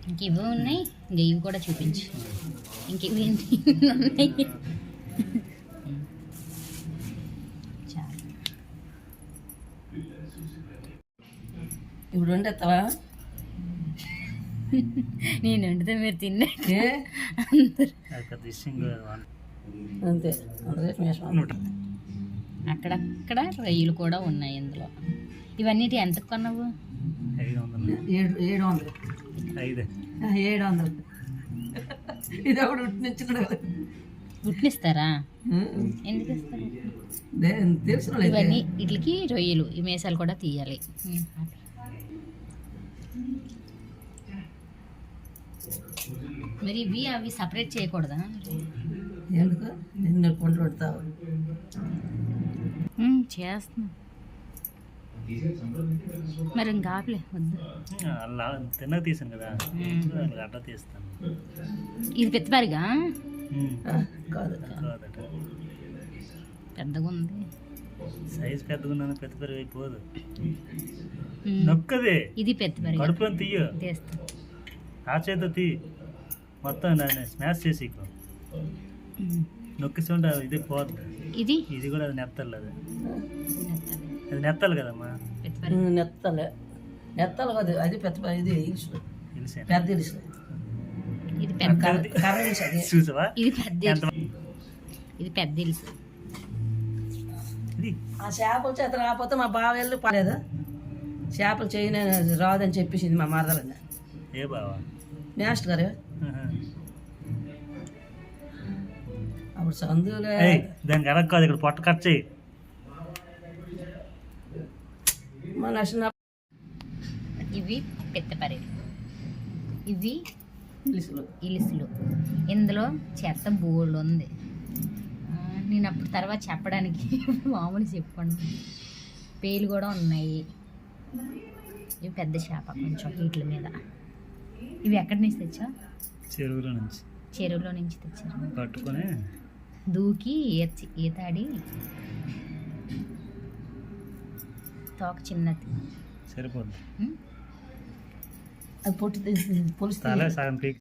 ఇంక ఇవి ఉన్నాయి, ఇంక ఇవి కూడా చూపించు. ఇంక ఇవి ఉన్నాయి. చాలు. ఇప్పుడు వండేస్తావా? నేను వండితే మీరు తిన్నట్టు అంతే. అక్కడక్కడ రొయ్యలు కూడా ఉన్నాయి ఇందులో. ఇవన్నీ ఎంత కొన్నావు? 700. 700. ఇది ఒకటి ఉట్టినిచ్చుకున్నా. ఉట్నిస్తారా? ఎందుకు ఇస్తారు? తెలుసు. ఇవన్నీ వీటికి రొయ్యలు, ఈ మేసాలు కూడా తీయాలి. మరి ఇవి అవి సపరేట్ చేయకూడదా? ఎందుకు నిన్న కొండ పెడతావు? చేస్తున్నా. మరి ఇంకా ఆపలే, వద్దు. తిన్నగా తీసాను కదా, అట్లా తీస్తాను. ఇది పెద్దవారిగా కాదు, పెద్దగా ఉంది. సైజ్ పెద్దగా ఉన్నాను, పెద్దపరి అయిపోదు. నొక్కది ఇది పెద్దవారి. కడుపులో తీయ, తీస్తా. ఆ చేత తీ, మొత్తం దాన్ని స్మాష్ చేసి నొక్కిస్తుంటే ఇది పోదు. ఇది ఇది కూడా అది నెత్తలు, అది నెత్తాలి కదమ్మా. నెత్తలే, నెత్తలు కాదు, అది పెద్ద. ఇది ఇలుసు, పెద్ద ఇలుసు. ఇది పెద్ద చూసావా? ఇది పెద్ద, ఇది పెద్ద ఇలుసు. ఆ చేపల చేత రాకపోతే మా బావ వెళ్ళి పడలేదు. చేపలు చేయని రాదని చెప్పేసింది మా మరదలని. ఏ బావా? మాస్టర్ గారు అప్పుడు సందులో దానికి అడగ కాదు, ఇక్కడ పొట్ట కట్ చేయి. మన ఇవి పెద్దపరి, ఇవి ఇలుసులు. ఇలుసులు. ఇందులో చెత్త బోళ్ళు ఉంది. నేను అప్పుడు తర్వాత చెప్పడానికి మామూలు చెప్పండి. పేలు కూడా ఉన్నాయి. ఇవి పెద్ద చేప కొంచెం వీటి మీద. ఇవి ఎక్కడి నుంచి తెచ్చా? చెరువులో నుంచి తెచ్చారు. పట్టుకొని దూకి ఈతాడి. తోక చిన్నది సరిపోద్ది. అది పొట్టి పొలిస్తే సగం